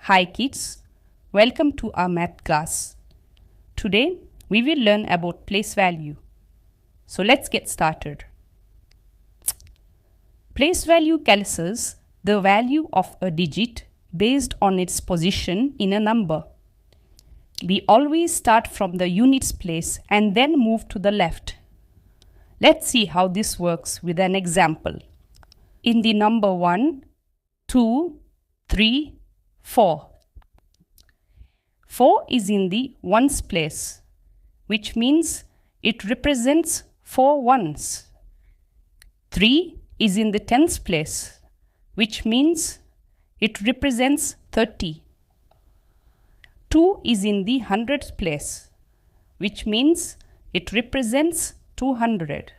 Hi kids, welcome to our math class. Today we will learn about place value. So let's get started. Place value calculates the value of a digit based on its position in a number. We always start from the units place and then move to the left. Let's see how this works with an example. In the number 1, 2, 3, 4. 4 is in the ones place, which means it represents 4 ones. 3 is in the tens place, which means it represents 30. 2 is in the hundreds place, which means it represents 200.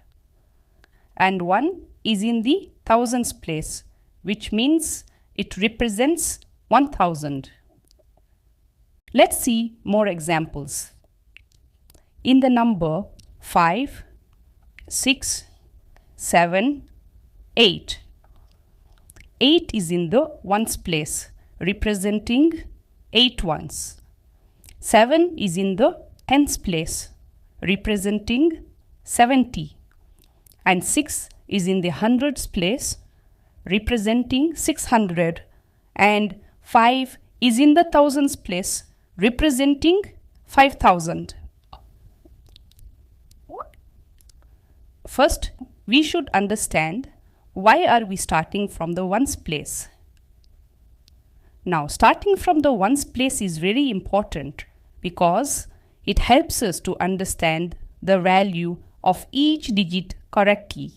And 1 is in the thousands place, which means it represents 1000. Let's see more examples. In the number 5, 6, 7, 8. 8 is in the ones place, representing 8 ones. 7 is in the tens place, representing 70. And 6 is in the hundreds place, representing 600. And 5 is in the thousands place, representing 5000. First, we should understand why are we starting from the ones place. Now, starting from the ones place is very important because it helps us to understand the value of each digit correctly.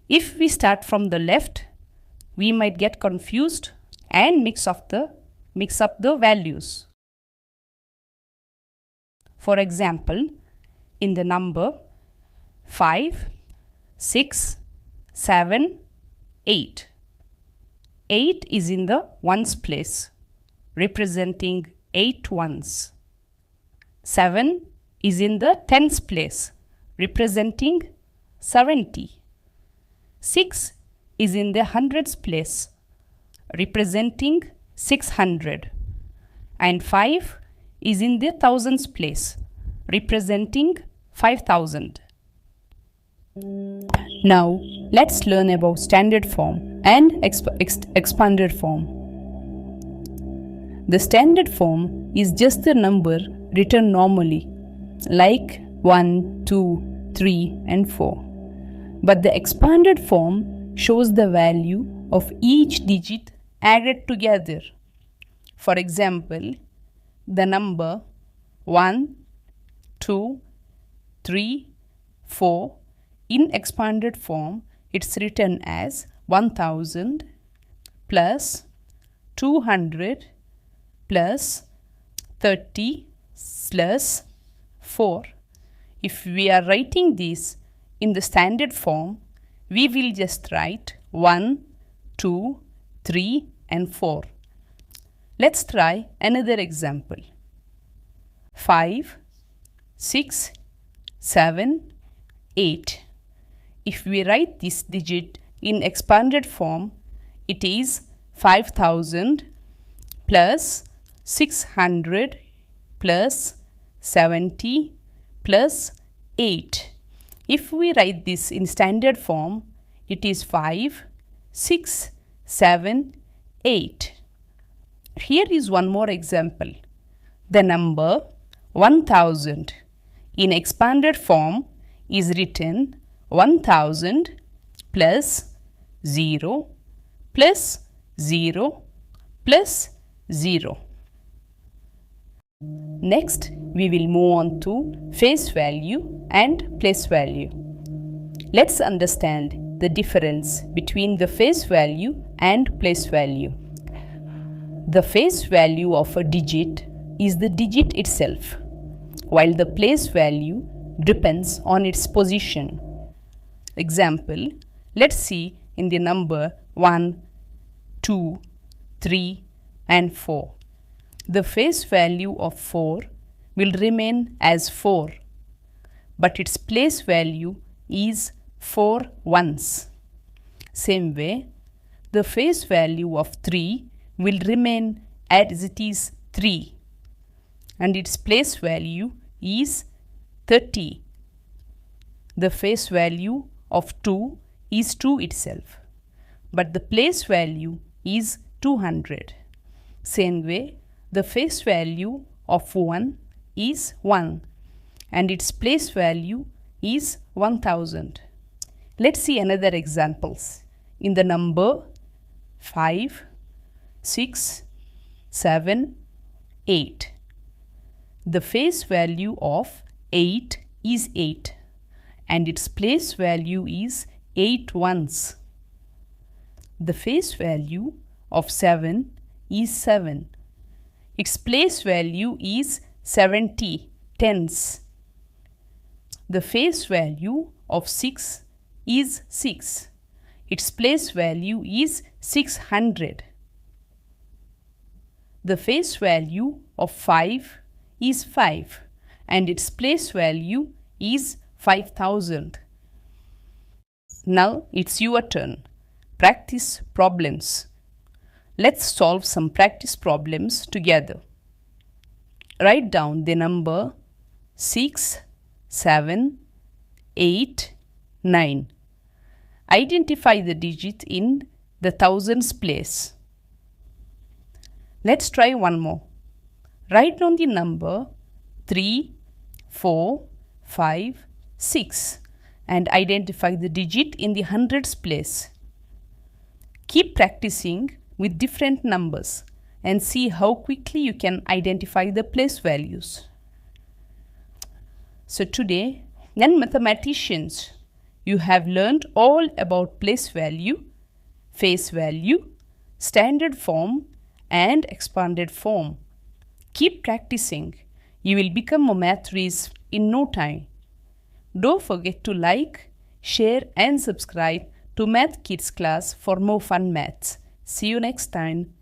If we start from the left, we might get confused and mix up the values. For example, in the number 5, 6, 7, 8. 8 is in the ones place, representing 8 ones. 7 is in the tens place, representing 70. 6 is in the hundreds place, representing 600. And 5 is in the thousands place, representing 5000. Now, let's learn about standard form and expanded form. The standard form is just the number written normally, like 1, 2, 3, and 4. But the expanded form shows the value of each digit added together. For example, the number 1, 2, 3, 4 in expanded form, it's written as 1000 plus 200 plus 30 plus 4. If we are writing this in the standard form, we will just write 1, 2, 3 and 4. Let's try another example. 5, 6, 7, 8. If we write this digit in expanded form, it is 5000 plus 600 plus 70 plus 8. If we write this in standard form, it is 5, 6, 7, 8. Here is one more example. The number 1000 in expanded form is written 1000 plus 0 plus 0 plus 0. Next, we will move on to face value and place value. Let's understand the difference between the face value and place value. The face value of a digit is the digit itself, while the place value depends on its position. Example, let's see in the number 1, 2, 3 and 4. The face value of 4 will remain as 4, but its place value is 4 ones. Same way, the face value of 3 will remain as it is 3 and its place value is 30. The face value of 2 is 2 itself, but the place value is 200. Same way, the face value of 1 is 1 and its place value is 1000. Let's see another examples. In the number 5, 6, 7, 8. The face value of 8 is 8 and its place value is 8 ones. The face value of 7 is 7. Its place value is 70 tens. The face value of 6 is 6. Its place value is 600. The face value of 5 is 5 and its place value is 5000. Now it's your turn. Practice problems. Let's solve some practice problems together. Write down the number 6, 7, 8, 9. Identify the digit in the thousands place. Let's try one more. Write down the number 3, 4, 5, 6 and identify the digit in the hundreds place. Keep practicing with different numbers and see how quickly you can identify the place values. So today, young mathematicians, you have learned all about place value, face value, standard form and expanded form. Keep practicing. You will become a math whiz in no time. Don't forget to like, share and subscribe to Math Kids class for more fun maths. See you next time.